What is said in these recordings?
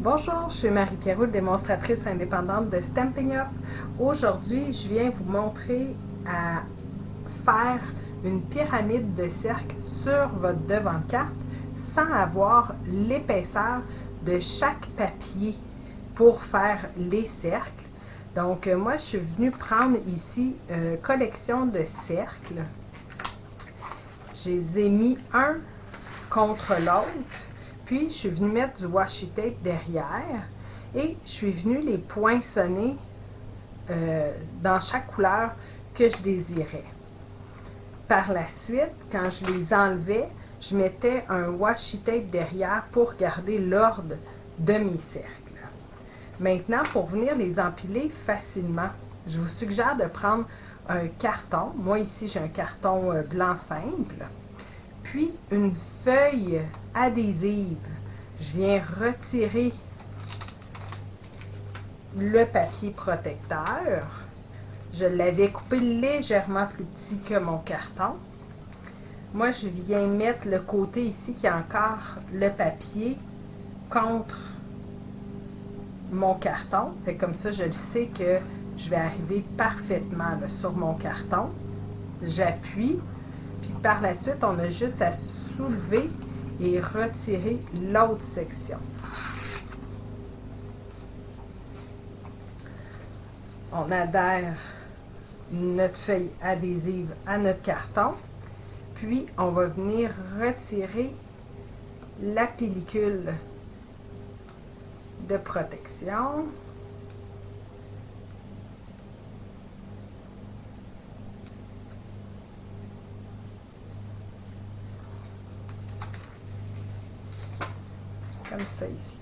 Bonjour, je suis Marie-Pierre, démonstratrice indépendante de Stampin' Up. Aujourd'hui, je viens vous montrer à faire une pyramide de cercle sur votre devant de carte sans avoir l'épaisseur de chaque papier pour faire les cercles. Donc, moi, je suis venue prendre ici collection de cercles. Je les ai mis un contre l'autre. Puis, je suis venue mettre du washi tape derrière et je suis venue les poinçonner dans chaque couleur que je désirais. Par la suite, quand je les enlevais, je mettais un washi tape derrière pour garder l'ordre de mes cercles. Maintenant, pour venir les empiler facilement, je vous suggère de prendre un carton. Moi, ici, j'ai un carton blanc simple. Puis, une feuille adhésive. Je viens retirer le papier protecteur. Je l'avais coupé légèrement plus petit que mon carton. Moi, je viens mettre le côté ici qui a encore le papier contre mon carton. Fait comme ça, je le sais que je vais arriver parfaitement là, sur mon carton. J'appuie. Puis par la suite, on a juste à soulever et retirer l'autre section. On adhère notre feuille adhésive à notre carton. Puis, on va venir retirer la pellicule de protection. Comme ça ici.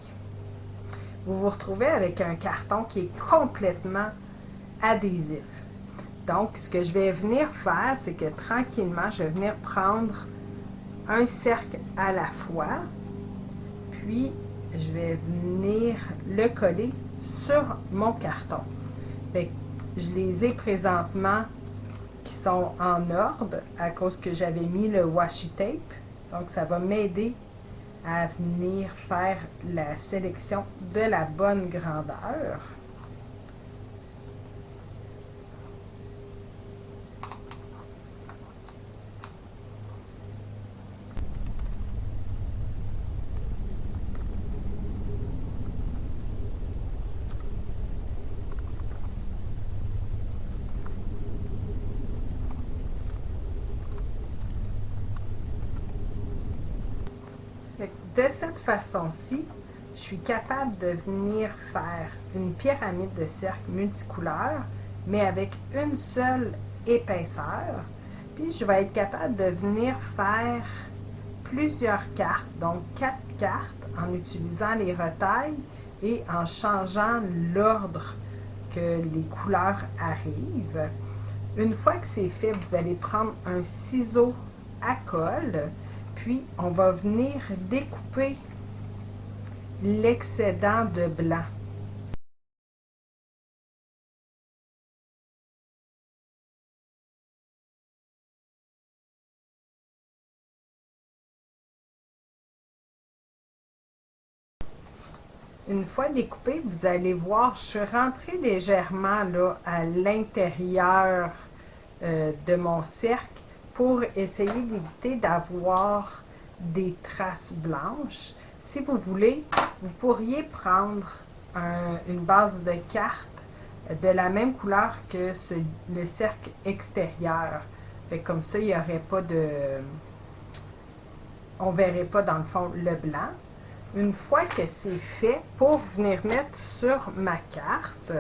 Vous vous retrouvez avec un carton qui est complètement adhésif. Donc, ce que je vais venir faire, c'est que tranquillement, je vais venir prendre un cercle à la fois, puis je vais venir le coller sur mon carton. Fait que je les ai présentement qui sont en ordre à cause que j'avais mis le washi tape. Donc, ça va m'aider à venir faire la sélection de la bonne grandeur. De cette façon-ci, je suis capable de venir faire une pyramide de cercle multicouleur, mais avec une seule épaisseur. Puis, je vais être capable de venir faire plusieurs cartes, donc 4 cartes, en utilisant les retailles et en changeant l'ordre que les couleurs arrivent. Une fois que c'est fait, vous allez prendre un ciseau à colle. Puis, on va venir découper l'excédent de blanc. Une fois découpé, vous allez voir, je suis rentrée légèrement là, à l'intérieur de mon cercle pour essayer d'éviter d'avoir des traces blanches. Si vous voulez, vous pourriez prendre une base de carte de la même couleur que le cercle extérieur. Fait que comme ça, il n'y aurait pas de... On ne verrait pas dans le fond le blanc. Une fois que c'est fait, pour venir mettre sur ma carte,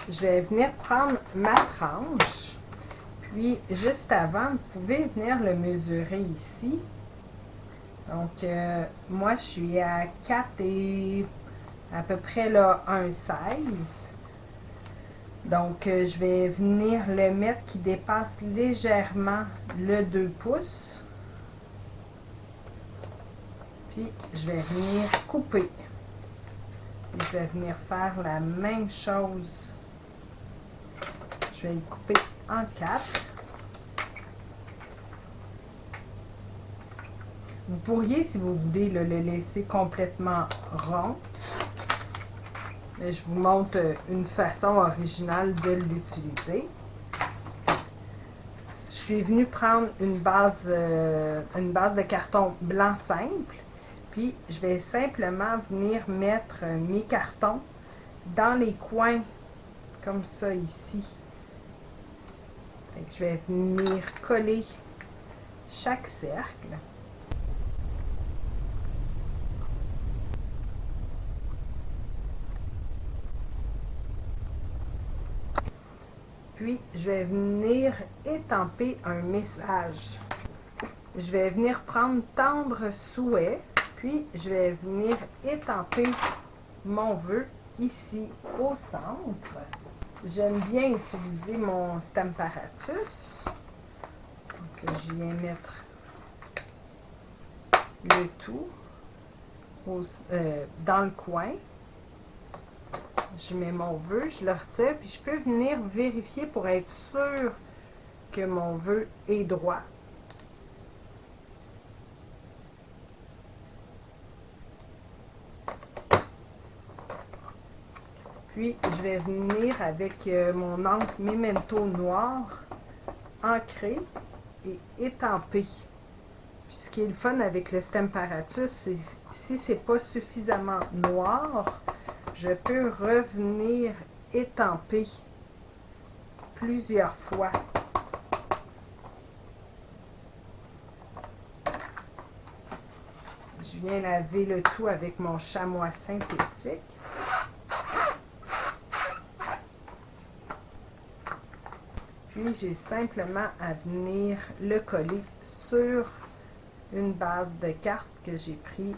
je vais venir prendre ma tranche. Puis, juste avant, vous pouvez venir le mesurer ici. Donc, moi, je suis à 4 et à peu près là, 1,16. Donc, je vais venir le mettre qui dépasse légèrement le 2 pouces. Puis, je vais venir couper. Puis, je vais venir faire la même chose. Je vais le couper en 4. Vous pourriez, si vous voulez, le laisser complètement rond. Mais je vous montre une façon originale de l'utiliser. Je suis venue prendre une base de carton blanc simple. Puis, je vais simplement venir mettre mes cartons dans les coins, comme ça ici. Fait que je vais venir coller chaque cercle. Puis, je vais venir étamper un message. Je vais venir prendre tendre souhait, puis je vais venir étamper mon vœu ici au centre. J'aime bien utiliser mon Stamparatus. Donc, je viens mettre le tout dans le coin. Je mets mon vœu, je le retire, puis je peux venir vérifier pour être sûr que mon vœu est droit. Puis, je vais venir avec mon encre Memento noir, ancrer et étamper. Puis, ce qui est le fun avec le Stamparatus, c'est si c'est pas suffisamment noir, je peux revenir étamper plusieurs fois. Je viens laver le tout avec mon chamois synthétique. Puis, j'ai simplement à venir le coller sur une base de carte que j'ai pris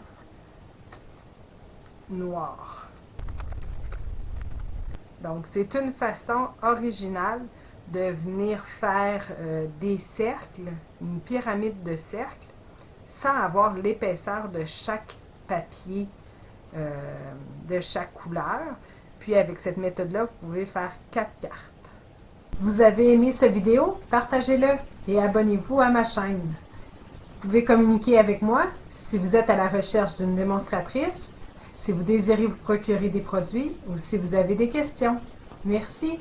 noire. Donc, c'est une façon originale de venir faire des cercles, une pyramide de cercles, sans avoir l'épaisseur de chaque papier de chaque couleur. Puis, avec cette méthode-là, vous pouvez faire 4 cartes. Vous avez aimé cette vidéo? Partagez-le et abonnez-vous à ma chaîne. Vous pouvez communiquer avec moi si vous êtes à la recherche d'une démonstratrice, si vous désirez vous procurer des produits ou si vous avez des questions. Merci.